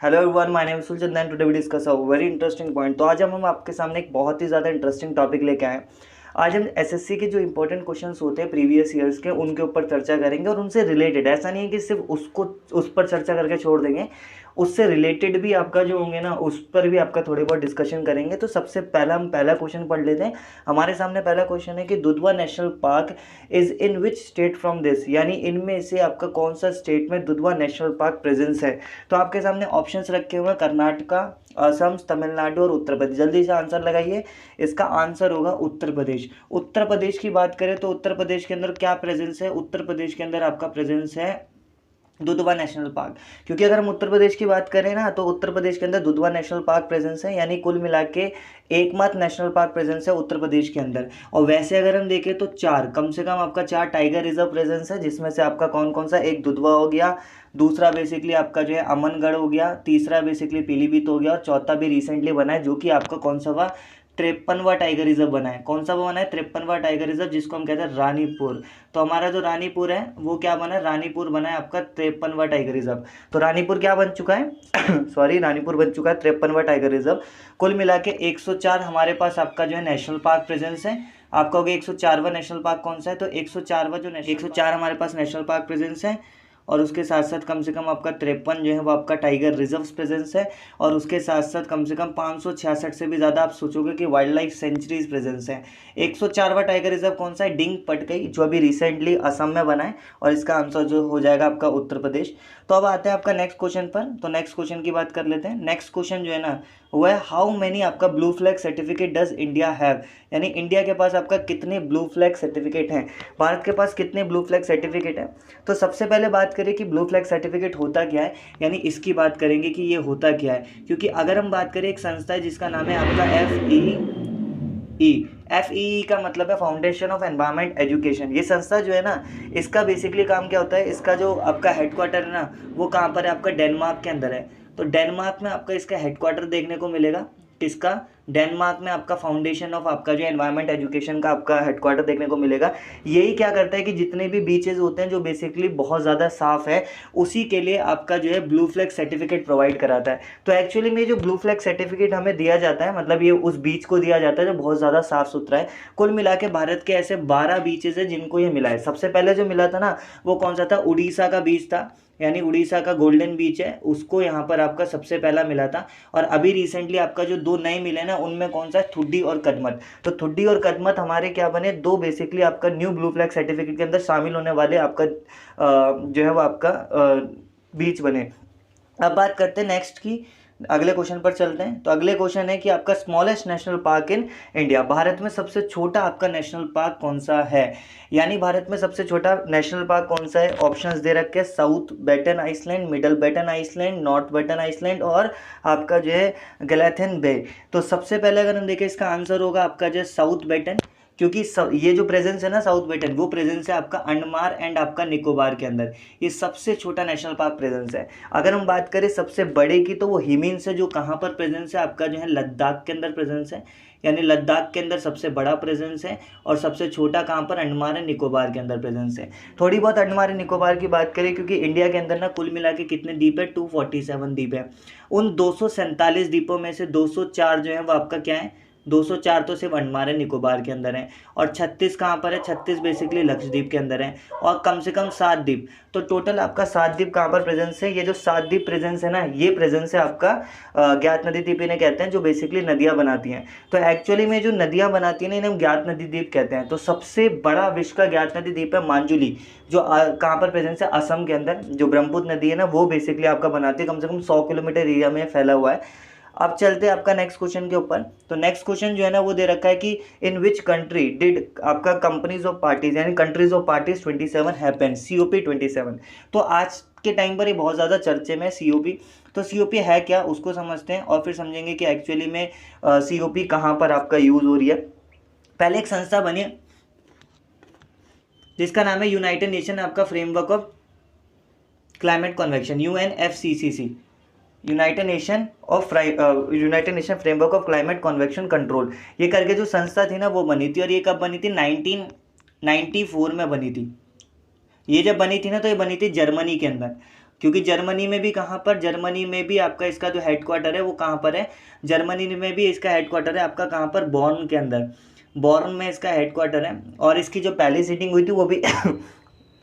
Hello everyone, my name is Sulchand and today we discuss a very interesting point. तो आज हम आपके सामने एक बहुत ही ज़्यादा इंटरेस्टिंग टॉपिक लेके आए हैं। आज हम एसएससी के जो इंपॉर्टेंट क्वेश्चंस होते हैं प्रीवियस ईयर्स के, उनके ऊपर चर्चा करेंगे और उनसे रिलेटेड, ऐसा नहीं है कि सिर्फ उसको उस पर चर्चा करके छोड़ देंगे, उससे रिलेटेड भी आपका जो होंगे ना उस पर भी आपका थोड़ी बहुत डिस्कशन करेंगे। तो सबसे पहला हम पहला क्वेश्चन पढ़ लेते हैं। हमारे सामने पहला क्वेश्चन है कि Dudhwa national park is in which state from this, यानी इनमें से आपका कौन सा स्टेट में दुधवा नेशनल पार्क प्रेजेंस है। तो आपके सामने ऑप्शंस रखे हुए हैं, कर्नाटका, असम, तमिलनाडु और उत्तर प्रदेश। जल्दी से आंसर लगाइए। इसका आंसर होगा उत्तर प्रदेश। उत्तर प्रदेश की बात करें तो उत्तर प्रदेश के अंदर क्या प्रेजेंस है, उत्तर प्रदेश के अंदर आपका प्रेजेंस है दुधवा नेशनल पार्क। क्योंकि अगर हम उत्तर प्रदेश की बात करें ना तो उत्तर प्रदेश के अंदर दुधवा नेशनल पार्क प्रेजेंस है, यानी कुल मिला के एकमात्र नेशनल पार्क प्रेजेंस है उत्तर प्रदेश के अंदर। और वैसे अगर हम देखें तो चार, कम से कम आपका चार टाइगर रिजर्व प्रेजेंस है, जिसमें से आपका कौन कौन सा, एक दुधवा हो गया, दूसरा बेसिकली आपका जो है अमनगढ़ हो गया, तीसरा बेसिकली पीलीभीत हो गया और चौथा भी रिसेंटली बना है जो कि आपका कौन सा हुआ, 53वां टाइगर रिजर्व बना है। कौन सा बना है, 53वां टाइगर रिजर्व, जिसको हम कहते हैं रानीपुर। तो हमारा जो रानीपुर है वो क्या बना है, रानीपुर बना है आपका 53वां टाइगर रिजर्व। तो रानीपुर क्या बन चुका है सॉरी, रानीपुर बन चुका है 53वां टाइगर रिजर्व। कुल मिला के 104 हमारे पास आपका जो है नेशनल पार्क प्रेजेंस है। आपका हो गया 104वां नेशनल पार्क कौन सा है, तो 104वां जो 104 हमारे पास नेशनल पार्क प्रेजेंस है। और उसके साथ साथ कम से कम आपका 53 जो है वो आपका टाइगर रिजर्व्स प्रेजेंस है। और उसके साथ साथ कम से कम 566 से भी ज़्यादा आप सोचोगे कि वाइल्ड लाइफ सेंचुरीज प्रेजेंस है। 104वां टाइगर रिजर्व कौन सा है, डिंग पटकई, जो अभी रिसेंटली असम में बना है। और इसका आंसर जो हो जाएगा आपका उत्तर प्रदेश। तो अब आते हैं आपका नेक्स्ट क्वेश्चन पर। तो नेक्स्ट क्वेश्चन की बात कर लेते हैं। नेक्स्ट क्वेश्चन जो है ना वो है, हाउ मेनी आपका blue flag certificate does India have, यानी इंडिया के पास आपका कितने ब्लू फ्लैग सर्टिफिकेट हैं, भारत के पास कितने ब्लू फ्लैग सर्टिफिकेट हैं। तो सबसे पहले बात करें कि ब्लू फ्लैग सर्टिफिकेट होता क्या है, यानी इसकी बात करेंगे कि ये होता क्या है। क्योंकि अगर हम बात करें, एक संस्था है जिसका नाम है आपका एफ ई का मतलब है फाउंडेशन ऑफ एनवायरमेंट एजुकेशन। ये संस्था जो है ना, इसका बेसिकली काम क्या होता है, इसका जो आपका हेडक्वार्टर है ना वो कहाँ पर है, आपका डेनमार्क के अंदर है। तो डेनमार्क में आपका इसका हेडक्वार्टर देखने को मिलेगा। किसका, डेनमार्क में आपका फाउंडेशन ऑफ आपका जो एनवायरमेंट एजुकेशन का आपका हेडक्वार्टर देखने को मिलेगा। यही क्या करता है कि जितने भी बीचेस होते हैं जो बेसिकली बहुत ज़्यादा साफ़ है, उसी के लिए आपका जो है ब्लू फ्लैग सर्टिफिकेट प्रोवाइड कराता है। तो एक्चुअली में जो ब्लू फ्लैग सर्टिफिकेट हमें दिया जाता है, मतलब ये उस बीच को दिया जाता है जो बहुत ज़्यादा साफ़ सुथरा है। कुल मिला के भारत के ऐसे 12 बीचेस है जिनको ये मिला है। सबसे पहले जो मिला था ना वो कौन सा था, उड़ीसा का बीच था, यानी उड़ीसा का गोल्डन बीच है, उसको यहाँ पर आपका सबसे पहला मिला था। और अभी रिसेंटली आपका जो दो नए मिले ना उनमें कौन सा है, थुड्डी और कदमत। तो थुड्डी और कदमत हमारे क्या बने, दो बेसिकली आपका न्यू ब्लू फ्लैग सर्टिफिकेट के अंदर शामिल होने वाले आपका जो है वो आपका बीच बने। अब बात करते हैं नेक्स्ट की, अगले क्वेश्चन पर चलते हैं। तो अगले क्वेश्चन है कि आपका smallest national park in India, Bharat में सबसे छोटा आपका नेशनल पार्क कौन सा है, यानी भारत में सबसे छोटा नेशनल पार्क कौन सा है। ऑप्शंस दे रखे हैं, south Button Island, middle Button Island, north Button Island और आपका जो है गैलाथिन बे। तो सबसे पहले अगर हम देखें, इसका आंसर होगा आपका जो है साउथ बेटन। क्योंकि ये जो प्रेजेंस है ना साउथ बेटन, वो प्रेजेंस है आपका अंडमान एंड आपका निकोबार के अंदर। ये सबसे छोटा नेशनल पार्क प्रेजेंस है। अगर हम बात करें सबसे बड़े की, तो वो हिमिन्स है जो कहाँ पर प्रेजेंस है, आपका जो है लद्दाख के अंदर प्रेजेंस है, यानी लद्दाख के अंदर सबसे बड़ा प्रेजेंस है। और सबसे छोटा कहाँ पर, अंडमान एंड निकोबार के अंदर प्रेजेंस है। थोड़ी बहुत अंडमान एंड निकोबार की बात करें, क्योंकि इंडिया के अंदर ना कुल मिला के कितने द्वीप है, 247 द्वीप है। उन 247 द्वीपों में से 204 जो है वो आपका क्या है, 204 तो सिर्फ अंडमान एंड निकोबार के अंदर है। और 36 कहाँ पर है, 36 बेसिकली लक्षद्वीप के अंदर है। और कम से कम 7 द्वीप, तो टोटल आपका 7 द्वीप कहाँ पर प्रेजेंस है। ये जो 7 द्वीप प्रेजेंस है ना, ये प्रेजेंस है आपका ज्ञात नदी द्वीप इन्हें कहते हैं, जो बेसिकली नदियाँ बनाती हैं। तो एक्चुअली में जो नदियाँ बनाती हैं ना इन्हें हम ज्ञात नदी द्वीप कहते हैं। तो सबसे बड़ा विश्व का ज्ञात नदी द्वीप है मांजुली, जो कहाँ पर प्रेजेंस है, असम के अंदर। जो ब्रह्मपुत्र नदी है ना वो बेसिकली आपका बनाती है, कम से कम 100 किलोमीटर एरिया में फैला हुआ है। अब चलते हैं आपका नेक्स्ट क्वेश्चन के ऊपर। तो नेक्स्ट क्वेश्चन जो है ना वो दे रखा है कि इन विच कंट्री डिड आपका कंपनीज ऑफ पार्टीज, यानी countries of parties 27 happen, COP 27। तो आज के टाइम पर ये बहुत ज़्यादा चर्चे में COP। तो COP है क्या उसको समझते हैं और फिर समझेंगे कि एक्चुअली में COP कहाँ पर आपका यूज़ हो रही है। पहले एक संस्था बनी है जिसका नाम है यूनाइटेड नेशन आपका framework of climate convention, UNFCCC, United nation framework of climate convection control. ये करके जो संस्था थी ना वो बनी थी। और ये कब बनी थी, 1994 में बनी थी। ये जब बनी थी ना तो ये बनी थी जर्मनी के अंदर। क्योंकि जर्मनी में भी कहाँ पर, जर्मनी में भी आपका इसका जो हेडक्वार्टर है वो कहाँ पर है, जर्मनी में भी इसका हेडक्वार्टर है आपका कहाँ पर, बॉर्न के अंदर, बॉर्न में इसका हेडक्वार्टर है। और इसकी जो पहली सीटिंग हुई थी वो भी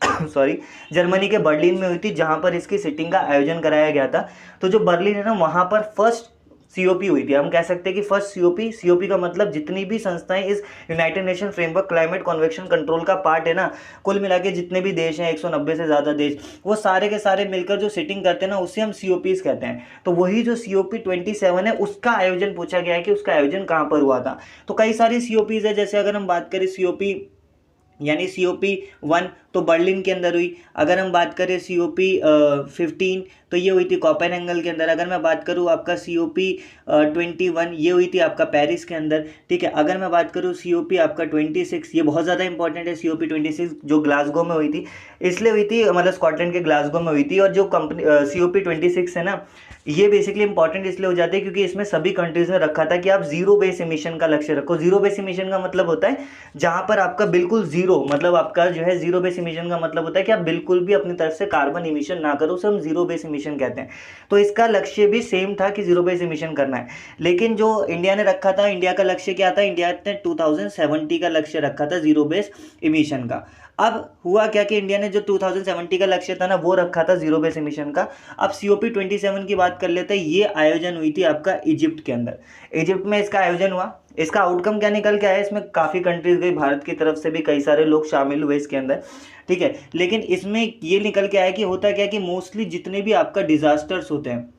सॉरी, जर्मनी के बर्लिन में हुई थी, जहाँ पर इसकी सिटिंग का आयोजन कराया गया था। तो जो बर्लिन है ना, वहाँ पर फर्स्ट सीओपी हुई थी। हम कह सकते हैं कि फर्स्ट सीओपी, सीओपी का मतलब जितनी भी संस्थाएं इस United nation framework climate convection control का पार्ट है ना, कुल मिला के जितने भी देश हैं 190 से ज़्यादा देश, वो सारे के सारे मिलकर जो सिटिंग करते हैं ना, उसे हम सीओपीज कहते हैं। तो वही जो सीओपी 27 है उसका आयोजन पूछा गया है कि उसका आयोजन कहाँ पर हुआ था। तो कई सारी सीओपीज है, जैसे अगर हम बात करें सीओपी यानी सीओपी 1 तो बर्लिन के अंदर हुई। अगर हम बात करें सीओपी 15 तो ये हुई थी कोपेनहेगन के अंदर। अगर मैं बात करूँ आपका सीओपी 21 ये हुई थी आपका पेरिस के अंदर, ठीक है। अगर मैं बात करूँ सीओपी आपका 26, ये बहुत ज़्यादा इंपॉर्टेंट है, सीओपी 26 जो ग्लासगो में हुई थी, इसलिए हुई थी, मतलब स्कॉटलैंड के ग्लासगो में हुई थी। और जो कंपनी सीओपी 26 है ना, ये बेसिकली इंपॉर्टेंट इसलिए हो जाती है क्योंकि इसमें सभी कंट्रीज ने रखा था कि आप जीरो बेस इमिशन का लक्ष्य रखो। जीरो बेस इमिशन का मतलब होता है जहां पर आपका बिल्कुल जीरो, मतलब आपका जो है जीरो बेस इमिशन का मतलब होता है कि आप बिल्कुल भी अपनी तरफ से कार्बन इमिशन ना करो, उसे हम जीरो बेस इमिशन कहते हैं। तो इसका लक्ष्य भी सेम था कि जीरो बेस इमिशन करना है। लेकिन जो इंडिया ने रखा था, इंडिया का लक्ष्य क्या था, इंडिया ने 2070 का लक्ष्य रखा था जीरो बेस इमिशन का। अब हुआ क्या कि इंडिया ने जो 2070 का लक्ष्य था ना, वो रखा था जीरो बेस इमिशन का। अब सीओपी 27 की बात कर लेते हैं। ये आयोजन हुई थी आपका इजिप्ट के अंदर। इजिप्ट में इसका आयोजन हुआ। इसका आउटकम क्या निकल के आया, इसमें काफ़ी कंट्रीज गई, भारत की तरफ से भी कई सारे लोग शामिल हुए इसके अंदर, ठीक है। लेकिन इसमें ये निकल के आया कि होता क्या कि मोस्टली जितने भी आपका डिजास्टर्स होते हैं,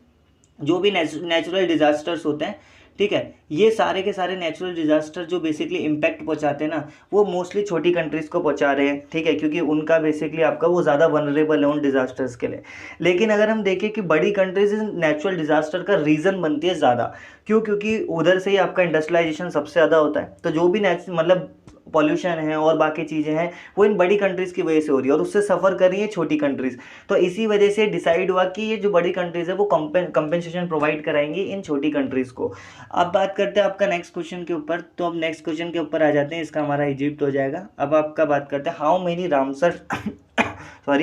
जो भी नेचुरल डिजास्टर्स होते हैं, ठीक है, ये सारे के सारे नेचुरल डिजास्टर जो बेसिकली इम्पैक्ट पहुंचाते हैं ना, वो मोस्टली छोटी कंट्रीज़ को पहुंचा रहे हैं, ठीक है, क्योंकि उनका बेसिकली आपका वो ज़्यादा वनरेबल है उन डिजास्टर्स के लिए। लेकिन अगर हम देखें कि बड़ी कंट्रीज नेचुरल डिजास्टर का रीज़न बनती है ज़्यादा, क्यों, क्योंकि उधर से ही आपका इंडस्ट्रियलाइजेशन सबसे ज़्यादा होता है। तो जो भी मतलब पॉल्यूशन है और बाकी चीज़ें हैं, वो इन बड़ी कंट्रीज़ की वजह से हो रही है और उससे सफ़र कर रही है छोटी कंट्रीज़। तो इसी वजह से डिसाइड हुआ कि ये जो बड़ी कंट्रीज़ है वो कंपेंसेशन प्रोवाइड कराएंगी इन छोटी कंट्रीज़ को। अब बात करते हैं आपका नेक्स्ट क्वेश्चन के ऊपर। तो अब नेक्स्ट क्वेश्चन के ऊपर आ जाते हैं, इसका हमारा इजिप्ट हो जाएगा। अब आपका बात करते हैं how many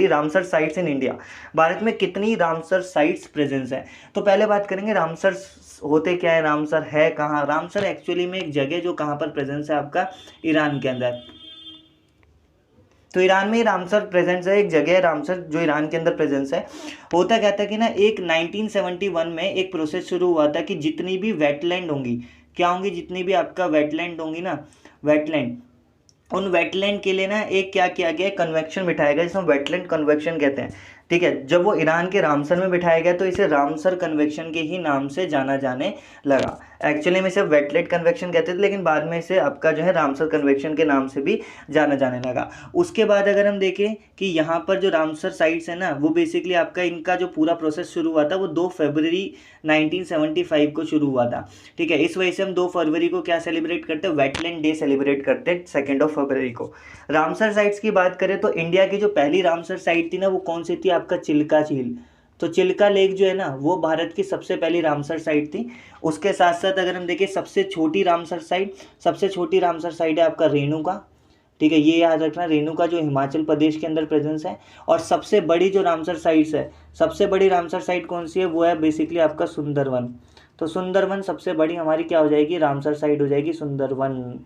Ramsar sites in India. Bharat में कितनी रामसर साइट्स प्रेजेंस है। तो पहले बात करेंगे रामसर होते क्या है, रामसर है कहाँ। रामसर एक्चुअली में एक जगह जो कहाँ पर प्रेजेंस है आपका, ईरान के अंदर। तो ईरान में ही रामसर प्रेजेंस है, एक जगह है रामसर जो ईरान के अंदर प्रेजेंस है। होता क्या था कि ना, एक 1971 में एक प्रोसेस शुरू हुआ था कि जितनी भी वेटलैंड होंगी, क्या होंगी, जितनी भी आपका वेटलैंड होंगी ना, वेटलैंड, उन वेटलैंड के लिए ना एक क्या किया गया, कन्वेक्शन बिठाया गया, जिसमें वेटलैंड कन्वेक्शन कहते हैं, ठीक है। जब वो ईरान के रामसर में बिठाया गया तो इसे रामसर कन्वेक्शन के ही नाम से जाना जाने लगा। एक्चुअली में इसे वेटलैंड कन्वेक्शन कहते थे, लेकिन बाद में इसे आपका जो है रामसर कन्वेक्शन के नाम से भी जाना जाने लगा। उसके बाद अगर हम देखें कि यहाँ पर जो रामसर साइट्स है ना, वो बेसिकली आपका इनका जो पूरा प्रोसेस शुरू हुआ था वो 2 फरवरी 1975 को शुरू हुआ था, ठीक है। इस वजह से हम 2 फरवरी को क्या सेलिब्रेट करते हैं, वेटलैंड डे सेलिब्रेट करते हैं 2 फरवरी को। रामसर साइट्स की बात करें तो इंडिया की जो पहली रामसर साइट थी ना, वो कौन सी थी, आपका चिल्का झील। तो चिल्का लेक जो है ना, वो भारत की सबसे पहली रामसर साइट थी। उसके साथ साथ अगर हम देखें सबसे छोटी रामसर साइट है आपका रेणुका, ठीक है, ये याद रखना, रेणुका जो हिमाचल प्रदेश के अंदर प्रेजेंस है। और सबसे बड़ी जो रामसर साइट्स है, सबसे बड़ी रामसर साइट कौन सी है, वो है बेसिकली आपका सुंदरवन। तो सुंदरवन सबसे बड़ी हमारी क्या हो जाएगी, रामसर साइट हो जाएगी सुंदरवन।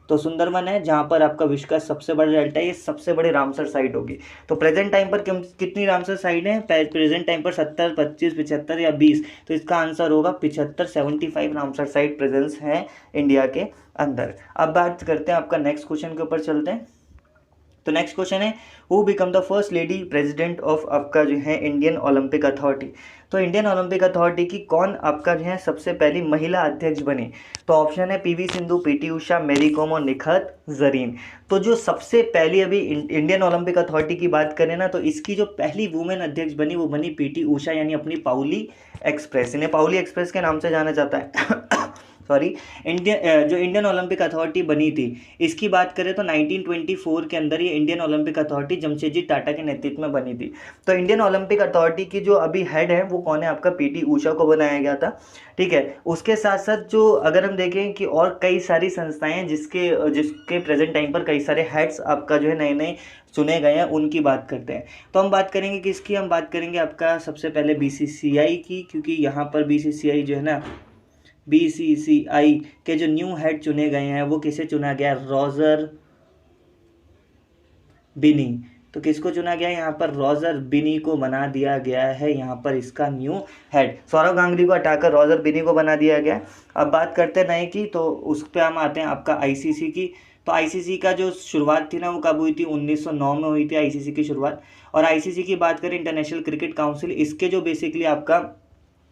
तो सुंदरवन है जहाँ पर आपका विश्व का सबसे बड़ा डेल्टा है, ये सबसे बड़ी रामसर साइट होगी। तो प्रेजेंट टाइम पर कितनी रामसर साइट है, प्रेजेंट टाइम पर 70, 25, 75 या 20। तो इसका आंसर होगा 75, 75 रामसर साइट प्रेजेंस है इंडिया के अंदर। अब बात करते हैं आपका नेक्स्ट क्वेश्चन के ऊपर चलते हैं। तो नेक्स्ट क्वेश्चन है, who become the first lady president of आपका जो है इंडियन ओलंपिक अथॉरिटी। तो इंडियन ओलंपिक अथॉरिटी की कौन आपका जो है सबसे पहली महिला अध्यक्ष बनी। तो ऑप्शन है PV Sindhu, PT Usha, Mary com और निखत जरीन। तो जो सबसे पहली अभी इंडियन ओलंपिक अथॉरिटी की बात करें ना, तो इसकी जो पहली वुमेन अध्यक्ष बनी वो बनी पीटी उषा, यानी अपनी पाउली एक्सप्रेस। इन्हें पाउली एक्सप्रेस के नाम से जाना जाता है। सॉरी जो इंडियन ओलंपिक अथॉरिटी बनी थी, इसकी बात करें तो 1924 के अंदर ये Indian Olympic authority Jamshedji Tata के नेतृत्व में बनी थी। तो इंडियन ओलंपिक अथॉरिटी की जो अभी हेड है वो कौन है, आपका पीटी ऊषा को बनाया गया था, ठीक है। उसके साथ साथ जो अगर हम देखें कि और कई सारी संस्थाएं हैं जिसके प्रेजेंट टाइम पर कई सारे हेड्स आपका जो है नए नए चुने गए हैं, उनकी बात करते हैं। तो हम बात करेंगे किसकी, हम बात करेंगे आपका सबसे पहले बीसीसीआई की, क्योंकि यहाँ पर बीसीसीआई जो है ना, बीसीसीआई के जो न्यू हेड चुने गए हैं वो किसे चुना गया, रॉजर बिनी। तो किसको चुना गया यहाँ पर, रॉजर बिनी को बना दिया गया है यहाँ पर इसका न्यू हेड। सौरव गांगुली को हटाकर रॉजर बिनी को बना दिया गया। अब बात करते हैं नए की, तो उस पर हम आते हैं आपका आईसीसी की। तो आईसीसी का जो शुरुआत थी ना वो कब हुई थी, 1909 में हुई थी आईसीसी की शुरुआत। और आईसीसी की बात करें, इंटरनेशनल क्रिकेट काउंसिल, इसके जो बेसिकली आपका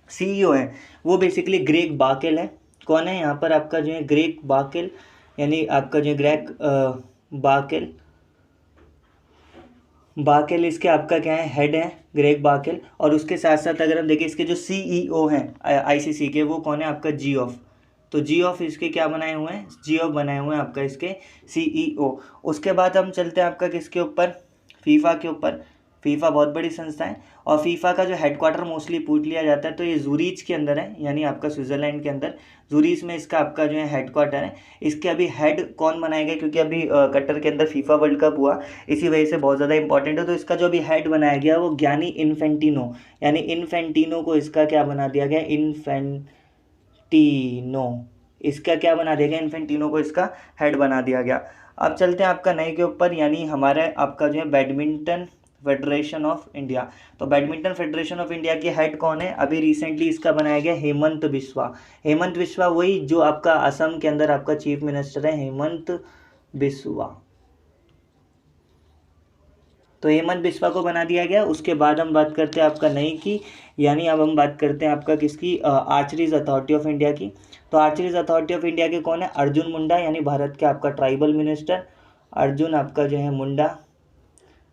सीईओ है वो बेसिकली ग्रेग बाकेल है। कौन है यहाँ पर आपका जो है, ग्रेग बाकेल, यानी आपका जो ग्रेग बाकेल इसके आपका क्या है, हेड है ग्रेग बाकेल। और उसके साथ साथ अगर हम देखें इसके जो सीईओ हैं आईसीसी के, वो कौन है आपका जियोफ। तो जियोफ इसके क्या बनाए हुए हैं, जियोफ बनाए हुए हैं आपका इसके सीईओ। उसके बाद हम चलते हैं आपका किसके ऊपर, फीफा के ऊपर। फीफा बहुत बड़ी संस्था है और फीफा का जो हेडक्वार्टर मोस्टली पूछ लिया जाता है तो ये जूरिच के अंदर है, यानी आपका स्विट्जरलैंड के अंदर जूरिच में इसका आपका जो है हेडक्वार्टर है। इसके अभी हेड कौन बनाया गया, क्योंकि अभी कतर के अंदर फीफा वर्ल्ड कप हुआ, इसी वजह से बहुत ज़्यादा इंपॉर्टेंट है। तो इसका जो अभी हेड बनाया गया वो ज्ञानी इन्फेंटिनो, यानी इन्फेंटिनो को इसका क्या बना दिया गया, इन्फेंटिनो, इसका क्या बना दिया गया, इन्फेंटिनो को इसका हेड बना दिया गया। अब चलते हैं आपका नए के ऊपर, यानी हमारा आपका जो है बैडमिंटन फेडरेशन ऑफ इंडिया। तो बैडमिंटन फेडरेशन ऑफ इंडिया के हेड कौन है, अभी रिसेंटली इसका बनाया गया हेमंत बिस्वा। हेमंत बिस्वा वही जो आपका असम के अंदर आपका चीफ मिनिस्टर है, हेमंत बिस्वा। तो हेमंत बिस्वा को बना दिया गया। उसके बाद हम बात करते हैं आपका नई की, यानी अब हम बात करते हैं आपका किसकी, आर्चरीज अथॉरिटी ऑफ इंडिया की। तो आर्चरीज अथॉरिटी ऑफ इंडिया के कौन है, अर्जुन मुंडा, यानी भारत के आपका ट्राइबल मिनिस्टर। अर्जुन आपका जो है मुंडा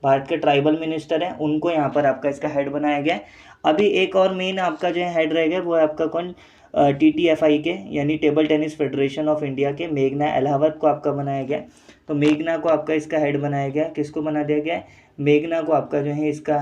भारत के ट्राइबल मिनिस्टर हैं, उनको यहाँ पर आपका इसका हेड बनाया गया है। अभी एक और मेन आपका जो है हेड रहेगा वो है आपका कौन, TTFI के, यानी table tennis federation of India के मेघना अलाहावत को आपका बनाया गया। तो मेघना को आपका इसका हेड बनाया गया। किसको बना दिया गया है, मेघना को आपका जो है इसका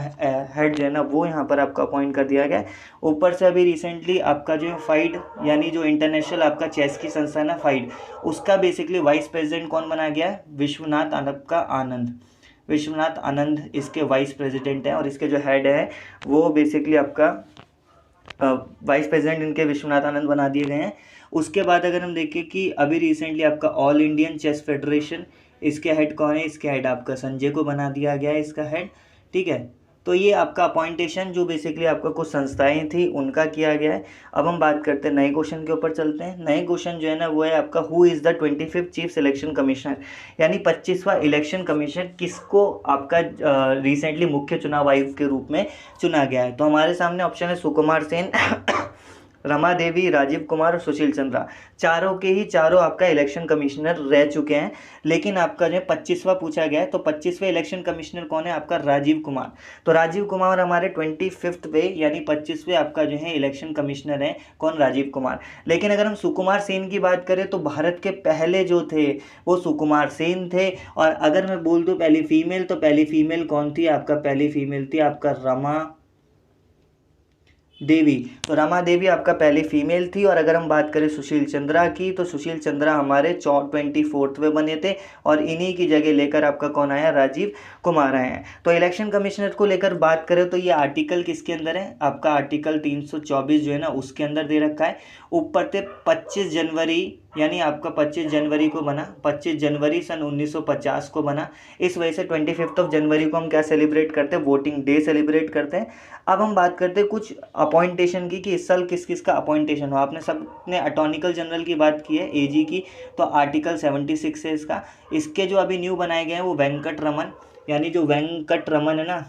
हेड जो है ना वो यहाँ पर आपका अपॉइंट कर दिया गया है। ऊपर से अभी रिसेंटली आपका जो है फाइड, यानी जो इंटरनेशनल आपका चेस की संस्था है ना फाइड, उसका बेसिकली वाइस प्रेसिडेंट कौन बनाया गया है, विश्वनाथ अनप्का आनंद। विश्वनाथ आनंद इसके वाइस प्रेसिडेंट हैं और इसके जो हेड है वो बेसिकली आपका वाइस प्रेसिडेंट इनके विश्वनाथ आनंद बना दिए गए हैं। उसके बाद अगर हम देखें कि अभी रिसेंटली आपका ऑल इंडियन चेस फेडरेशन, इसके हेड कौन है, इसके हेड आपका संजय को बना दिया गया है इसका हेड, ठीक है। तो ये आपका अपॉइंटेशन जो बेसिकली आपका कुछ संस्थाएं थी उनका किया गया है। अब हम बात करते हैं नए क्वेश्चन के ऊपर चलते हैं। नए क्वेश्चन जो है ना वो है आपका who is the 25th chief selection commissioner, यानी 25वां इलेक्शन कमीशन किसको आपका रिसेंटली मुख्य चुनाव आयुक्त के रूप में चुना गया है। तो हमारे सामने ऑप्शन है सुकुमार सेन, रमा देवी, राजीव कुमार और सुशील चंद्रा। चारों के ही चारों आपका इलेक्शन कमिश्नर रह चुके हैं, लेकिन आपका जो 25वां पूछा गया है तो 25वें इलेक्शन कमिश्नर कौन है, आपका राजीव कुमार। तो राजीव कुमार हमारे 25th पे यानी 25वें आपका जो है इलेक्शन कमिश्नर है कौन, राजीव कुमार। लेकिन अगर हम सुकुमार सेन की बात करें तो भारत के पहले जो थे वो सुकुमार सेन थे। और अगर मैं बोल दूँ पहली फीमेल, तो पहली फीमेल कौन थी, आपका पहली फीमेल थी आपका रमा देवी। तो रमा देवी आपका पहली फीमेल थी। और अगर हम बात करें सुशील चंद्रा की, तो सुशील चंद्रा हमारे 24वें बने थे और इन्हीं की जगह लेकर आपका कौन आया, राजीव कुमार आए हैं। तो इलेक्शन कमिश्नर को लेकर बात करें तो ये आर्टिकल किसके अंदर है, आपका आर्टिकल 324 जो है ना उसके अंदर दे रखा है। ऊपर से 25 जनवरी यानी आपका 25 जनवरी को बना, 25 जनवरी सन 1950 को बना। इस वजह से 25 जनवरी को हम क्या सेलिब्रेट करते हैं, वोटिंग डे सेलिब्रेट करते हैं। अब हम बात करते हैं कुछ अपॉइंटेशन की कि इस साल किस किस का अपॉइंटेशन हो। आपने सबने अटॉर्नी जनरल की बात की है, एजी की, तो आर्टिकल 76 है इसका। इसके जो अभी न्यू बनाए गए हैं वो वेंकट रमन, यानी जो वेंकट रमन है ना,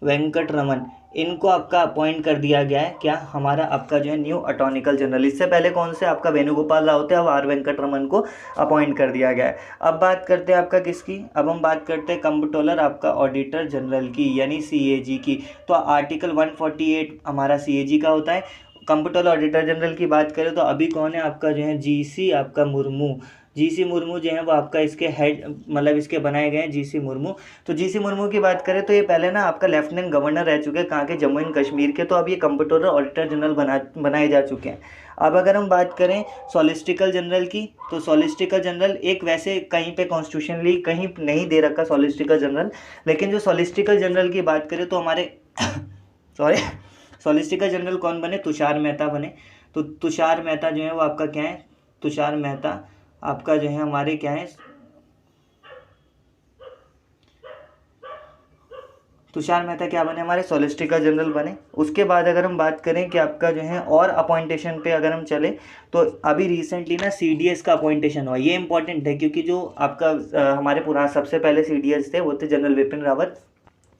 वेंकट रमन, इनको आपका अपॉइंट कर दिया गया है क्या, हमारा आपका जो है न्यू अटॉर्नी जनरल। इससे पहले कौन से आपका वेणुगोपाल राव थे, अब आर वेंकट रमन को अपॉइंट कर दिया गया है। अब बात करते हैं आपका किसकी, अब हम बात करते हैं कंप्ट्रोलर आपका ऑडिटर जनरल की, यानी सीएजी की। तो आर्टिकल 148 हमारा सीएजी का होता है। कंप्यूटर ऑडिटर जनरल की बात करें तो अभी कौन है आपका जो है जीसी आपका मुर्मू, जीसी मुर्मू जो है वो आपका इसके हेड मतलब इसके बनाए गए हैं जीसी मुर्मू। तो जीसी मुर्मू की बात करें तो ये पहले ना आपका लेफ्टिनेंट गवर्नर रह चुके हैं कहाँ के, जम्मू एंड कश्मीर के। तो अब ये कंप्यूटर ऑडिटर जनरल बनाए जा चुके हैं। अब अगर हम बात करें सॉलिसिटर जनरल की, तो सॉलिसिटर जनरल एक वैसे कहीं पे कॉन्स्टिट्यूशनली कहीं नहीं दे रखा सॉलिसिटर जनरल, लेकिन जो सॉलिसिटर जनरल की बात करें तो हमारे सॉरी सॉलिसिटर जनरल कौन बने, तुषार मेहता बने। तो तुषार मेहता जो है वो आपका क्या है, तुषार मेहता आपका जो है हमारे क्या है, तुषार मेहता क्या बने, हमारे सॉलिसिटर जनरल बने। उसके बाद अगर हम बात करें कि आपका जो है और अपॉइंटेशन पे अगर हम चले तो अभी रिसेंटली ना सीडीएस का अपॉइंटेशन हुआ। ये इंपॉर्टेंट है क्योंकि जो आपका हमारे पुराने सबसे पहले सीडीएस थे वो थे जनरल विपिन रावत।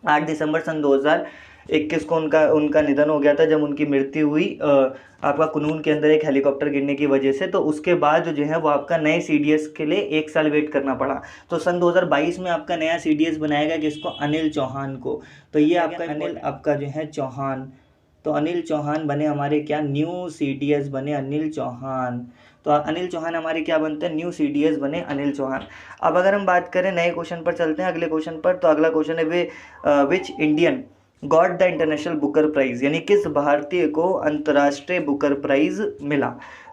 8 दिसंबर सन 2021 को उनका निधन हो गया था जब उनकी मृत्यु हुई आपका कुनून के अंदर एक हेलीकॉप्टर गिरने की वजह से। तो उसके बाद जो है वो आपका नए सीडीएस के लिए 1 साल वेट करना पड़ा। तो सन 2022 में आपका नया सीडीएस बनाया गया किसको, अनिल चौहान को। तो ये आपका अनिल आपका जो है चौहान, तो अनिल चौहान बने हमारे क्या, न्यू सीडीएस बने अनिल चौहान। तो अनिल चौहान हमारे क्या बनते हैं, न्यू सीडीएस बने अनिल चौहान। अब अगर हम बात करें नए क्वेश्चन पर चलते हैं, अगले क्वेश्चन पर। तो अगला क्वेश्चन है which Indian got the international Booker prize, यानी किस भारतीय को अंतर्राष्ट्रीय बुकर प्राइज मिला।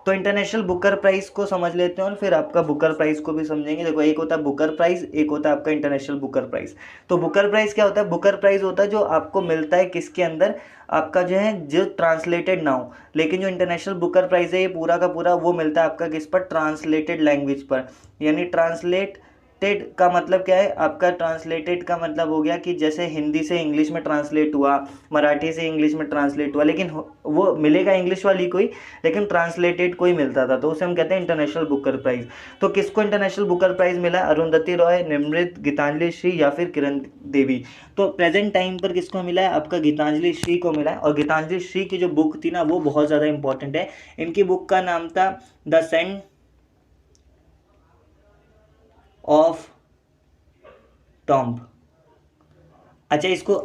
तो इंटरनेशनल बुकर प्राइज को समझ लेते हैं और फिर आपका बुकर प्राइज को भी समझेंगे। देखो एक होता है बुकर प्राइज, एक होता है आपका इंटरनेशनल बुकर प्राइज। तो बुकर प्राइज क्या होता है, बुकर प्राइज होता है जो आपको मिलता है किसके अंदर, आपका जो है जो ट्रांसलेटेड ना हो। लेकिन जो इंटरनेशनल बुकर प्राइज है ये पूरा का पूरा वो मिलता है आपका किस पर, ट्रांसलेटेड लैंग्वेज पर। यानी ट्रांसलेटेड का मतलब क्या है आपका, ट्रांसलेटेड का मतलब हो गया कि जैसे हिंदी से इंग्लिश में ट्रांसलेट हुआ, मराठी से इंग्लिश में ट्रांसलेट हुआ, लेकिन वो मिलेगा इंग्लिश वाली कोई, लेकिन ट्रांसलेटेड कोई मिलता था, तो उसे हम कहते हैं इंटरनेशनल बुकर प्राइज। तो किसको इंटरनेशनल बुकर प्राइज मिला, अरुंधति रॉय, निमृत, गीतांजलि श्री या फिर किरण देवी। तो प्रेजेंट टाइम पर किसको मिला है, आपका गीतांजलि श्री को मिला है। और गीतांजलि श्री की जो बुक थी ना वो बहुत ज़्यादा इंपॉर्टेंट है। इनकी बुक का नाम था द सेंट ऑफ टॉम्ब। अच्छा, इसको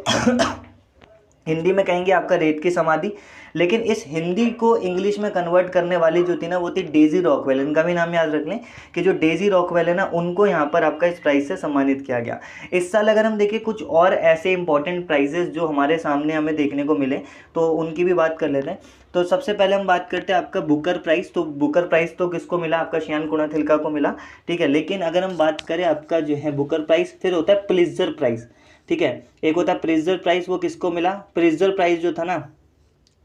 हिंदी में कहेंगे आपका रेत की समाधि, लेकिन इस हिंदी को इंग्लिश में कन्वर्ट करने वाली जो थी ना वो थी डेजी रॉकवेल। इनका भी नाम याद रख लें कि जो डेजी रॉकवेल है ना उनको यहाँ पर आपका इस प्राइज से सम्मानित किया गया। इस साल अगर हम देखें कुछ और ऐसे इंपॉर्टेंट प्राइजेस जो हमारे सामने हमें देखने को मिले तो उनकी भी बात कर लेते हैं। तो सबसे पहले हम बात करते हैं आपका बुकर प्राइज। तो बुकर प्राइज तो किसको मिला, आपका श्यान कुणाथिलका को मिला, ठीक है। लेकिन अगर हम बात करें आपका जो है बुकर प्राइज, फिर होता है प्लिट्जर प्राइज, ठीक है। एक होता है प्लिट्जर प्राइज, वो किसको मिला, प्लिट्जर प्राइज जो था ना,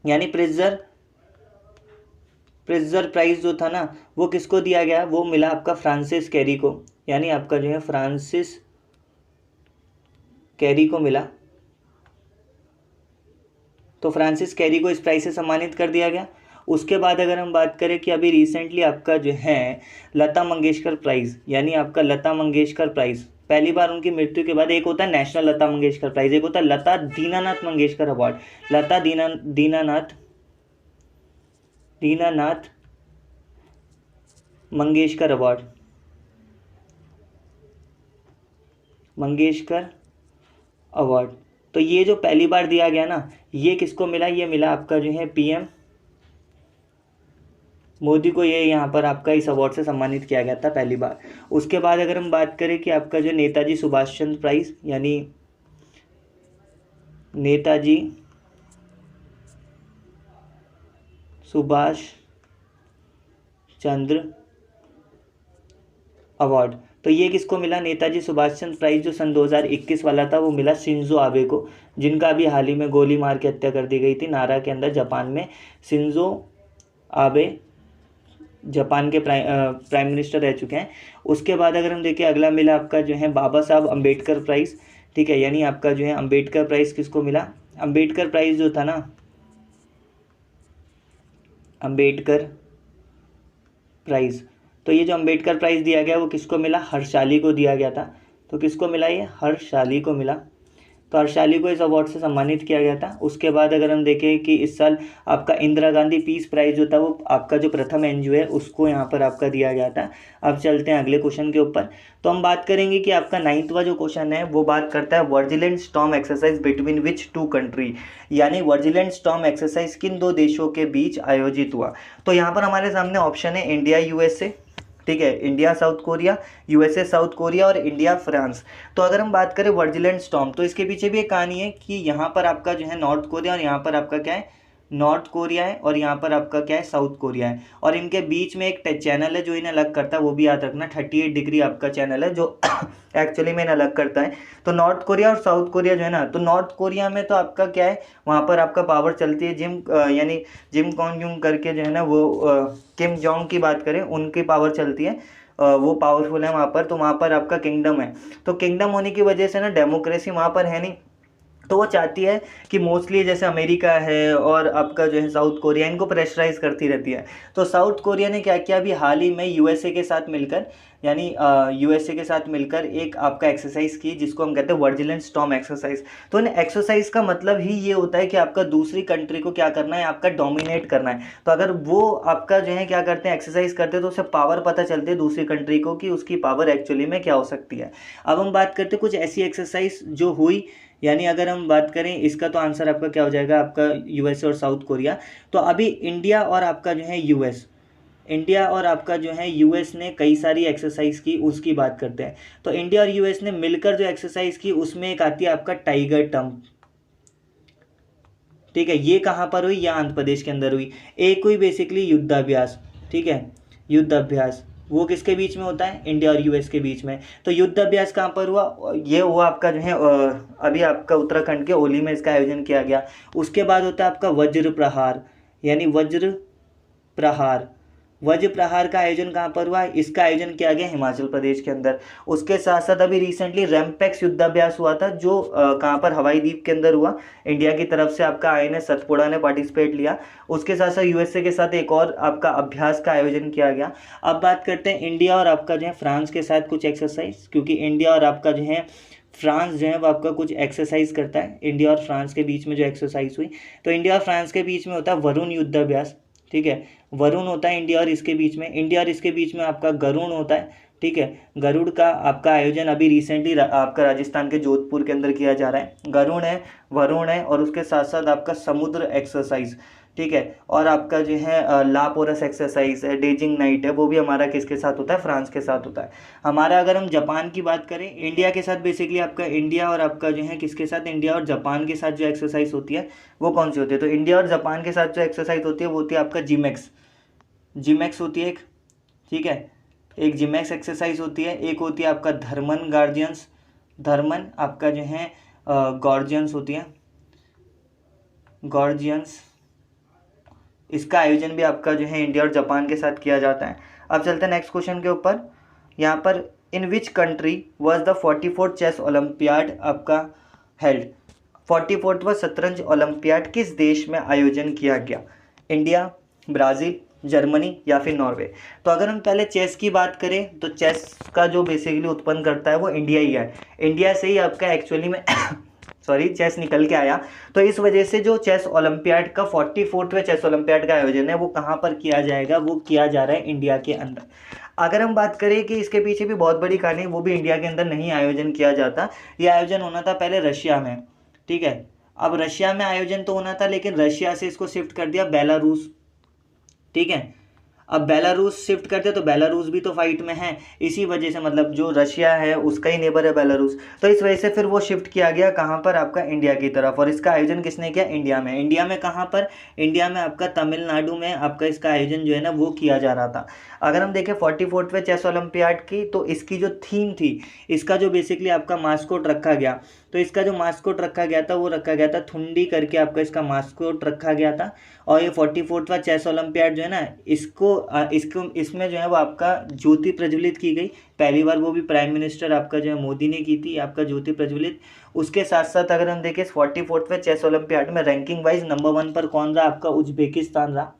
यानी प्लिट्जर प्राइज जो था ना वो किसको दिया गया, वो मिला आपका फ्रांसिस कैरी को, यानी आपका जो है फ्रांसिस कैरी को मिला। तो फ्रांसिस कैरी को इस प्राइज से सम्मानित कर दिया गया। उसके बाद अगर हम बात करें कि अभी रिसेंटली आपका जो है लता मंगेशकर प्राइज, यानी आपका लता मंगेशकर प्राइज, पहली बार उनकी मृत्यु के बाद, एक होता है नेशनल लता मंगेशकर प्राइज, एक होता है लता दीनानाथ मंगेशकर अवार्ड। लता दीनानाथ मंगेशकर अवार्ड, मंगेशकर अवार्ड। तो ये जो पहली बार दिया गया ना ये किसको मिला, ये मिला आपका जो है पीएम मोदी को। ये यहाँ पर आपका इस अवार्ड से सम्मानित किया गया था पहली बार। उसके बाद अगर हम बात करें कि आपका जो नेताजी सुभाष चंद्र प्राइज, यानी नेताजी सुभाष चंद्र अवार्ड, तो ये किसको मिला, नेताजी सुभाष चंद्र प्राइज जो सन 2021 वाला था वो मिला शिंजो आबे को, जिनका अभी हाल ही में गोली मार के हत्या कर दी गई थी नारा के अंदर जापान में। शिंजो आबे जापान के प्राइम मिनिस्टर रह चुके हैं। उसके बाद अगर हम देखें अगला मिला आपका जो है बाबा साहब अम्बेडकर प्राइज़, ठीक है, यानी आपका जो है अम्बेडकर प्राइज़ किसको मिला, अम्बेडकर प्राइज़ जो था ना, अम्बेडकर प्राइज़, तो ये जो अम्बेडकर प्राइज़ दिया गया वो किसको मिला, हर्षाली को दिया गया था। तो किसको मिला, ये हर्षाली को मिला। तो हर्षाली को इस अवार्ड से सम्मानित किया गया था। उसके बाद अगर हम देखें कि इस साल आपका इंदिरा गांधी पीस प्राइज जो था वो आपका जो प्रथम एनजीओ है उसको यहाँ पर आपका दिया गया था। अब चलते हैं अगले क्वेश्चन के ऊपर। तो हम बात करेंगे कि आपका 9वां जो क्वेश्चन है वो बात करता है vigilant storm exercise between which two country, यानी वर्जिलेंट स्टॉर्म एक्सरसाइज किन दो देशों के बीच आयोजित हुआ। तो यहाँ पर हमारे सामने ऑप्शन है इंडिया यूएसए, ठीक है, India south Korea, USA south Korea और इंडिया फ्रांस। तो अगर हम बात करें वर्जिलेंट स्टॉर्म तो इसके पीछे भी एक कहानी है कि यहाँ पर आपका जो है नॉर्थ कोरिया और यहाँ पर आपका क्या है नॉर्थ कोरिया है और यहाँ पर आपका क्या है साउथ कोरिया है, और इनके बीच में एक चैनल है जो इन्हें अलग करता है, वो भी याद रखना 38 डिग्री आपका चैनल है जो एक्चुअली में इन्हें अलग करता है। तो नॉर्थ कोरिया और साउथ कोरिया जो है ना, तो नॉर्थ कोरिया में तो आपका क्या है वहाँ पर आपका पावर चलती है यानी जिम कॉन यूंग करके जो है ना वो किम जोंग की बात करें उनकी पावर चलती है, वो पावरफुल है वहाँ पर। तो वहाँ पर आपका किंगडम है, तो किंगडम होने की वजह से ना डेमोक्रेसी वहाँ पर है नहीं, तो वो चाहती है कि मोस्टली जैसे अमेरिका है और आपका जो है साउथ कोरिया इनको प्रेशराइज करती रहती है। तो साउथ कोरिया ने क्या किया अभी हाल ही में यूएसए के साथ मिलकर, यानी यूएसए के साथ मिलकर एक आपका एक्सरसाइज की जिसको हम कहते हैं वर्जिलेंट स्टॉर्म एक्सरसाइज। तो इन एक्सरसाइज का मतलब ही ये होता है कि आपका दूसरी कंट्री को क्या करना है, आपका डोमिनेट करना है। तो अगर वो आपका जो है क्या करते हैं एक्सरसाइज करते हैं तो उसे पावर पता चलती है दूसरी कंट्री को कि उसकी पावर एक्चुअली में क्या हो सकती है। अब हम बात करते हैं कुछ ऐसी एक्सरसाइज जो हुई, यानी अगर हम बात करें इसका तो आंसर आपका क्या हो जाएगा आपका यूएसए और साउथ कोरिया। तो अभी इंडिया और आपका जो है इंडिया और आपका जो है यूएस ने कई सारी एक्सरसाइज की, उसकी बात करते हैं। तो इंडिया और यूएस ने मिलकर जो एक्सरसाइज की उसमें एक आती है आपका टाइगर टम्प, ठीक है। ये कहाँ पर हुई, या आंध्र प्रदेश के अंदर हुई। एक हुई बेसिकली युद्धाभ्यास, ठीक है, युद्धाभ्यास वो किसके बीच में होता है, इंडिया और यूएस के बीच में। तो युद्धाभ्यास कहाँ पर हुआ, ये हुआ आपका जो है अभी आपका उत्तराखंड के ओली में इसका आयोजन किया गया। उसके बाद होता है आपका वज्र प्रहार, यानी वज्र प्रहार का आयोजन कहाँ पर हुआ, इसका आयोजन किया गया हिमाचल प्रदेश के अंदर। उसके साथ साथ अभी रिसेंटली रैमपैक्स युद्धाभ्यास हुआ था जो कहाँ पर हवाई द्वीप के अंदर हुआ, इंडिया की तरफ से आपका आईएनएस सतपुड़ा ने पार्टिसिपेट लिया। उसके साथ साथ यूएसए के साथ एक और आपका अभ्यास का आयोजन किया गया। अब बात करते हैं इंडिया और आपका जो है फ्रांस के साथ कुछ एक्सरसाइज, क्योंकि इंडिया और आपका जो है फ्रांस जो है वो आपका कुछ एक्सरसाइज करता है। इंडिया और फ्रांस के बीच में जो एक्सरसाइज हुई, तो इंडिया और फ्रांस के बीच में होता है वरुण युद्धाभ्यास, ठीक है, वरुण होता है इंडिया और इसके बीच में। इंडिया और इसके बीच में आपका गरुड़ होता है, ठीक है। गरुड़ का आपका आयोजन अभी रिसेंटली आपका राजस्थान के जोधपुर के अंदर किया जा रहा है। गरुड़ है, वरुण है, और उसके साथ साथ आपका समुद्र एक्सरसाइज, ठीक है, और आपका जो है लापोरस एक्सरसाइज है, डेजिंग नाइट है, वो भी हमारा किसके साथ होता है, फ्रांस के साथ होता है। हमारा अगर हम जापान की बात करें, इंडिया के साथ बेसिकली आपका इंडिया और आपका जो है किसके साथ, इंडिया और जापान के साथ जो एक्सरसाइज होती है वो कौन सी होती है। तो इंडिया और जापान के साथ जो एक्सरसाइज होती है वो होती है आपका जिमेक्स होती है एक, ठीक है, एक जिमेक्स एक्सरसाइज होती है। एक होती है आपका धर्मन आपका जो है गॉर्जियंस होती है, गॉर्जियंस। इसका आयोजन भी आपका जो है इंडिया और जापान के साथ किया जाता है। अब चलते हैं नेक्स्ट क्वेश्चन के ऊपर। यहाँ पर in which country was the 44th chess Olympiad आपका हेल्ड, 44वां शतरंज ओलंपियाड किस देश में आयोजन किया गया, इंडिया, ब्राज़ील, जर्मनी या फिर नॉर्वे। तो अगर हम पहले चेस की बात करें तो चेस का जो बेसिकली उत्पन्न करता है वो इंडिया ही है। इंडिया से ही आपका एक्चुअली में सॉरी चेस निकल के आया। तो इस वजह से जो चेस ओलंपियाड का 44वें चेस ओलंपियाड का आयोजन है वो कहाँ पर किया जाएगा, वो किया जा रहा है इंडिया के अंदर। अगर हम बात करें कि इसके पीछे भी बहुत बड़ी कहानी है, वो भी इंडिया के अंदर नहीं आयोजन किया जाता। ये आयोजन होना था पहले रशिया में, ठीक है। अब रशिया में आयोजन तो होना था लेकिन रशिया से इसको शिफ्ट कर दिया बेलारूस, ठीक है। अब बेलारूस शिफ्ट करते तो बेलारूस भी तो फाइट में है, इसी वजह से मतलब जो रशिया है उसका ही नेबर है बेलारूस, तो इस वजह से फिर वो शिफ्ट किया गया कहाँ पर, आपका इंडिया की तरफ। और इसका आयोजन किसने किया, इंडिया में। इंडिया में कहाँ पर, इंडिया में आपका तमिलनाडु में आपका इसका आयोजन जो है ना वो किया जा रहा था। अगर हम देखें 44वें चेस ओलंपियाड की, तो इसकी जो थीम थी, इसका जो बेसिकली आपका मास्कोट रखा गया, तो इसका जो मास्कोट रखा गया था वो रखा गया था थुंडी करके आपका इसका मास्कोट रखा गया था। और ये 44वां चेस ओलंपियाड जो है ना इसको इसमें जो है वो आपका ज्योति प्रज्वलित की गई पहली बार, वो भी प्राइम मिनिस्टर आपका जो है मोदी ने की थी आपका ज्योति प्रज्वलित। उसके साथ साथ अगर हम देखें 44वें चेस ओलंपियाड में रैंकिंग वाइज नंबर 1 पर कौन रहा, आपका उज्बेकिस्तान रहा,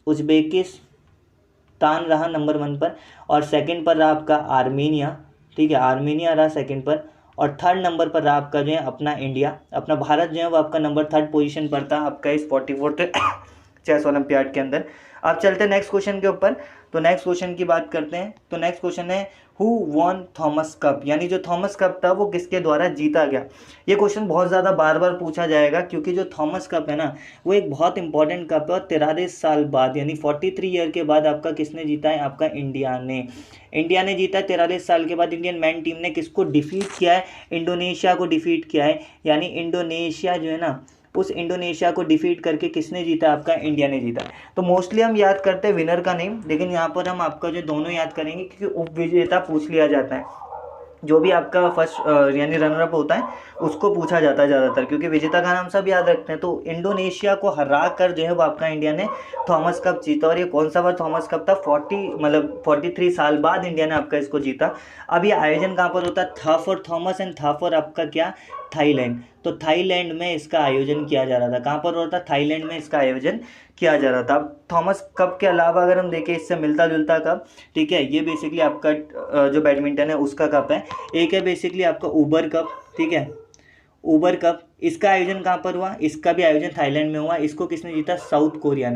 उज्बेकिस्तान रहा नंबर 1 पर। और सेकंड पर रहा आपका आर्मीनिया, ठीक है, आर्मीनिया रहा सेकंड पर। और थर्ड नंबर पर रहा आपका जो है अपना इंडिया, अपना भारत जो है वो आपका नंबर 3 पोजीशन पर था आपका इस 44th चेस ओलंपियाड के अंदर। अब चलते हैं नेक्स्ट क्वेश्चन के ऊपर। तो नेक्स्ट क्वेश्चन की बात करते हैं। तो नेक्स्ट क्वेश्चन है हु वॉन थॉमस कप, यानी जो थॉमस कप था वो किसके द्वारा जीता गया। ये क्वेश्चन बहुत ज़्यादा बार बार पूछा जाएगा क्योंकि जो थॉमस कप है ना वो एक बहुत इंपॉर्टेंट कप है और 43 साल बाद यानी 43 ईयर के बाद आपका किसने जीता है, आपका इंडिया ने जीता है। 43 साल के बाद इंडियन मैन टीम ने किसको डिफीट किया है, इंडोनेशिया को डिफीट किया है। यानी इंडोनेशिया जो है ना उस इंडोनेशिया को डिफीट करके किसने जीता, आपका इंडिया ने जीता। तो मोस्टली हम याद करते हैं विनर का नेम, लेकिन यहाँ पर हम आपका जो दोनों याद करेंगे क्योंकि उपविजेता पूछ लिया जाता है। जो भी आपका फर्स्ट यानी रनर अप होता है उसको पूछा जाता है ज़्यादातर, क्योंकि विजेता का नाम सब याद रखते हैं। तो इंडोनेशिया को हरा कर जो है वो आपका इंडिया ने थॉमस कप जीता। और ये कौन सा बार थॉमस कप था, 43 साल बाद इंडिया ने आपका इसको जीता। अब ये आयोजन कहाँ पर होता था फॉर थॉमस एंड था फॉर आपका क्या, थाईलैंड। तो थाईलैंड में इसका आयोजन किया जा रहा था। कहाँ पर होता था, थाईलैंड में इसका आयोजन किया जा रहा था। अब थॉमस कप के अलावा अगर हम देखें इससे मिलता जुलता कप, ठीक है, ये बेसिकली आपका जो बैडमिंटन है उसका कप है। एक है बेसिकली आपका ऊबर कप, ठीक है, ऊबर कप। इसका आयोजन कहाँ पर हुआ, इसका भी आयोजन थाईलैंड में हुआ। इसको किसने जीता, साउथ कोरिया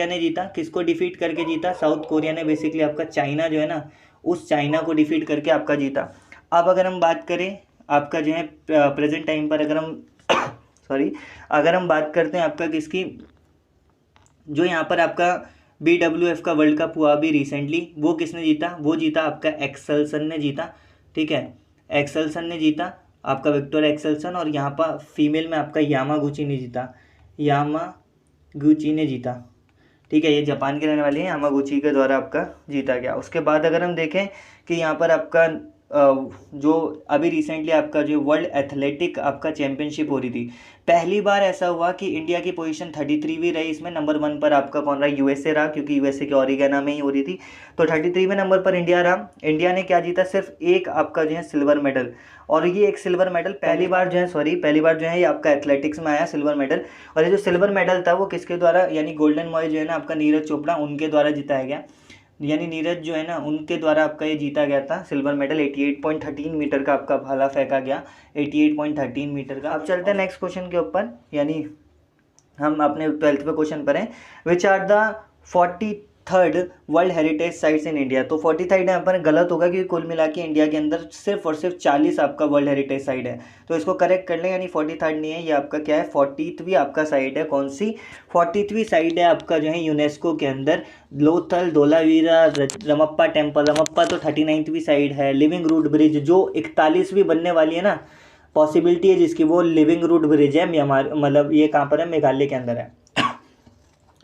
ने जीता। किसको डिफीट करके जीता, साउथ कोरिया ने बेसिकली आपका चाइना जो है ना उस चाइना को डिफीट करके आपका जीता। अब अगर हम बात करें आपका जो है प्रेजेंट टाइम पर अगर हम अगर हम बात करते हैं आपका किसकी, जो यहाँ पर आपका BWF का वर्ल्ड कप हुआ अभी रिसेंटली, वो किसने जीता, वो जीता आपका एक्सेल्सन ने जीता। ठीक है, एक्सेल्सन ने जीता आपका, विक्टर एक्सेल्सन। और यहाँ पर फीमेल में आपका यामागुची ने जीता। ठीक है, ये जापान के रहने वाली है, यामागुची के द्वारा आपका जीता गया। उसके बाद अगर हम देखें कि यहाँ पर आपका जो अभी रिसेंटली आपका जो वर्ल्ड एथलेटिक आपका चैंपियनशिप हो रही थी, पहली बार ऐसा हुआ कि इंडिया की पोजीशन 33वीं रही। इसमें नंबर 1 पर आपका कौन रहा, USA रहा, क्योंकि USA के ओरिगाना में ही हो रही थी। तो 33वें नंबर पर इंडिया रहा। इंडिया ने क्या जीता, सिर्फ एक आपका जो है सिल्वर मेडल। और ये एक सिल्वर मेडल पहली बार जो है ये आपका एथलेटिक्स में आया सिल्वर मेडल। और ये जो सिल्वर मेडल था वो किसके द्वारा, यानी गोल्डन बॉय जो है ना आपका नीरज चोपड़ा, उनके द्वारा जिताया गया। यानी नीरज जो है ना उनके द्वारा आपका ये जीता गया था सिल्वर मेडल। 88.13 मीटर का आपका भाला फेंका गया, 88.13 मीटर का। अब चलते हैं नेक्स्ट क्वेश्चन के ऊपर, यानी हम अपने 12th पे क्वेश्चन पर हैं। Which are the 43rd world heritage sites in India. तो 43 यहाँ पर गलत होगा क्योंकि कुल मिला के इंडिया के अंदर सिर्फ और सिर्फ 40 आपका वर्ल्ड हेरिटेज साइट है। तो इसको करेक्ट कर लें, यानी 43rd नहीं है, ये आपका क्या है, 40वीं आपका साइट है। कौन सी, 40वीं साइट है आपका जो है यूनेस्को के अंदर। लोथल, धोलावीरा, रमप्पा टेम्पल, रमप्पा तो 39वीं साइट है। लिविंग रूट ब्रिज जो 41वीं बनने वाली है ना, पॉसिबिलिटी है जिसकी, वो लिविंग रूट ब्रिज है म्यांमार, मतलब ये कहाँ पर है, मेघालय के अंदर है।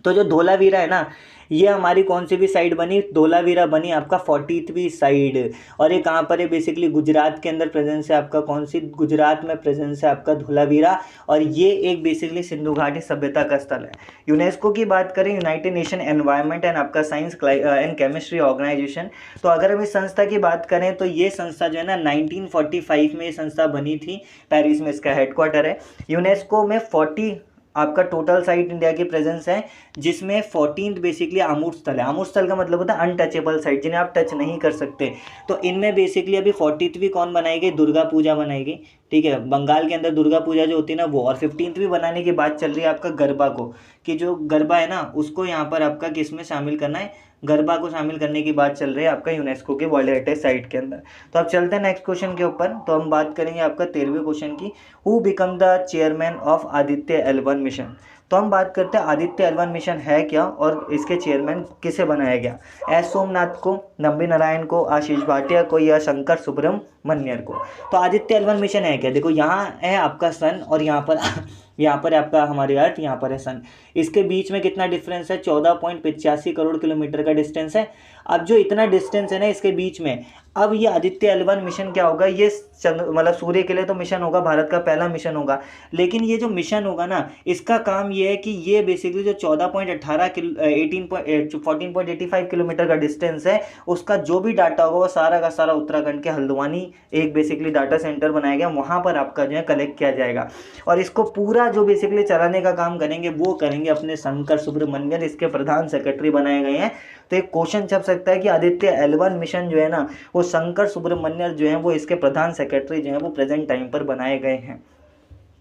तो जो धोलावीरा है ना, ये हमारी कौन सी भी साइड बनी, धोलावीरा बनी आपका 40वीं साइड। और ये कहाँ पर है, बेसिकली गुजरात के अंदर प्रेजेंस है आपका, कौन सी, गुजरात में प्रेजेंस है आपका धोलावीरा। और ये एक बेसिकली सिंधु घाटी सभ्यता का स्थल है। यूनेस्को की बात करें, यूनाइटेड नेशन एनवायरनमेंट एंड आपका साइंस एंड केमिस्ट्री ऑर्गेनाइजेशन। तो अगर हम इस संस्था की बात करें तो ये संस्था जो है ना 1945 में ये संस्था बनी थी, पेरिस में इसका हेडक्वार्टर है। यूनेस्को में 40 आपका टोटल साइट इंडिया की प्रेजेंस है, जिसमें 14th बेसिकली आमूर स्थल है। आमूर स्थल का मतलब होता है अनटचेबल साइट, जिन्हें आप टच नहीं कर सकते। तो इनमें बेसिकली अभी 40वीं कौन बनाई गई, दुर्गा पूजा बनाई गई। ठीक है, बंगाल के अंदर दुर्गा पूजा जो होती है ना वो। और 15वीं बनाने की बात चल रही है आपका गरबा को, कि जो गरबा है ना उसको यहाँ पर आपका किस में शामिल करना है, गरबा को शामिल करने की बात चल रही है आपका यूनेस्को के वर्ल्ड हेरिटेज साइट के अंदर। तो अब चलते हैं नेक्स्ट क्वेश्चन के ऊपर। तो हम बात करेंगे आपका 13वें क्वेश्चन की, who become the chairman of Aditya L1 mission. तो हम बात करते हैं आदित्य L1 मिशन है क्या और इसके चेयरमैन किसे बनाया गया, एस सोमनाथ को, नंबी नारायण को, आशीष भाटिया को, या शंकर सुब्रमण्यम को। तो आदित्य L1 मिशन है क्या, देखो यहाँ है आपका सन और यहाँ पर आपका हमारी अर्थ, यहाँ पर है सन। इसके बीच में कितना डिफरेंस है, 14.85 करोड़ किलोमीटर का डिस्टेंस है। अब जो इतना डिस्टेंस है ना इसके बीच में, अब ये आदित्य L1 मिशन क्या होगा, ये मतलब सूर्य के लिए तो मिशन होगा, भारत का पहला मिशन होगा। लेकिन ये जो मिशन होगा ना, इसका काम ये है कि ये बेसिकली जो 14.85 किलोमीटर का डिस्टेंस है, उसका जो भी डाटा होगा वो सारा का सारा उत्तराखंड के हल्द्वानी एक बेसिकली डाटा सेंटर बनाया गया, वहाँ पर आपका जो है कलेक्ट किया जाएगा। और इसको पूरा जो बेसिकली चलाने का काम करेंगे वो करेंगे अपने शंकर सुब्रमण्यम, इसके प्रधान सेक्रेटरी बनाए गए हैं। तो एक क्वेश्चन छप सकता है कि आदित्य L1 मिशन जो है ना वो शंकर सुब्रमण्यम जो है वो इसके प्रधान सेक्रेटरी जो है वो प्रेजेंट टाइम पर बनाए गए हैं।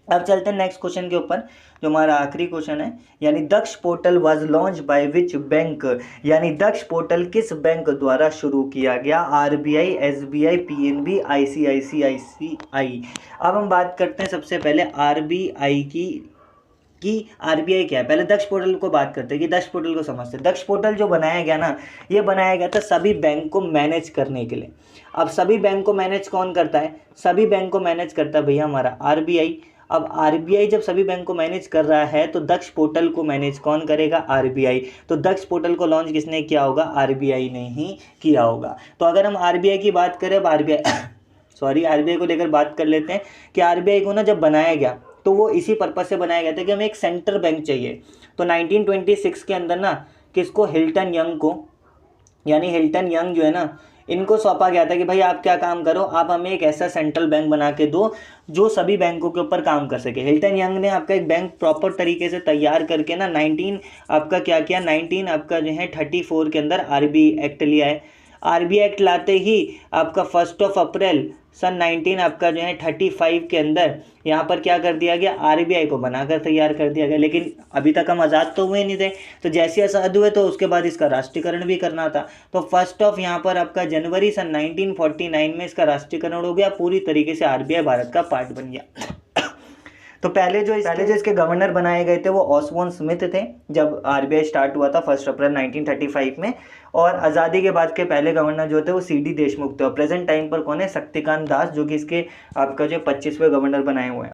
अब चलते हैं नेक्स्ट क्वेश्चन के ऊपर, जो हमारा आखिरी क्वेश्चन है, यानी Daksh portal was launch by which bank, यानी दक्ष पोर्टल किस बैंक द्वारा शुरू किया गया? RBI, SBI, PNB, ICICI. अब हम बात करते हैं सबसे पहले आरबीआई की आरबीआई क्या है। पहले दक्ष पोर्टल को बात करते हैं कि दक्ष पोर्टल को समझते हैं। दक्ष पोर्टल जो बनाया गया ना, ये बनाया गया था सभी बैंक को मैनेज करने के लिए। अब सभी बैंक को मैनेज कौन करता है? सभी बैंक को मैनेज करता है भैया हमारा आरबीआई। अब आरबीआई जब सभी बैंक को मैनेज कर रहा है तो दक्ष पोर्टल को मैनेज कौन करेगा? आरबीआई। तो दक्ष पोर्टल को लॉन्च किसने किया होगा? आरबीआई ने ही किया होगा। तो अगर हम आरबीआई की बात करें, अब आरबीआई को लेकर बात कर लेते हैं कि आरबीआई को ना जब बनाया गया तो वो इसी पर्पज से बनाया गया था कि हमें एक सेंट्रल बैंक चाहिए। तो 1926 के अंदर ना किसको? हिल्टन यंग को, यानी हिल्टन यंग जो है ना, इनको सौंपा गया था कि भाई आप क्या काम करो, आप हमें एक ऐसा सेंट्रल बैंक बना के दो जो सभी बैंकों के ऊपर काम कर सके। हिल्टन यंग ने आपका एक बैंक प्रॉपर तरीके से तैयार करके ना 1934 के अंदर आरबीआई एक्ट लिया है। आरबीआई एक्ट लाते ही आपका 1 अप्रैल सन 1935 के अंदर यहाँ पर क्या कर दिया गया? आरबीआई को बनाकर तैयार कर दिया गया। लेकिन अभी तक हम आज़ाद तो हुए नहीं थे, तो जैसे आज़ाद हुए तो उसके बाद इसका राष्ट्रीयकरण भी करना था। तो यहाँ पर आपका जनवरी सन 1949 में इसका राष्ट्रीयकरण हो गया, पूरी तरीके से आरबीआई भारत का पार्ट बन गया। तो पहले जो इसके गवर्नर बनाए गए थे वो ऑसबोर्न स्मिथ थे जब आरबीआई स्टार्ट हुआ था 1 अप्रैल 1935 में। और आज़ादी के बाद के पहले गवर्नर जो थे वो सीडी देशमुख थे। और प्रेजेंट टाइम पर कौन है? शक्तिकांत दास, जो कि इसके आपका जो 25वें गवर्नर बनाए हुए हैं।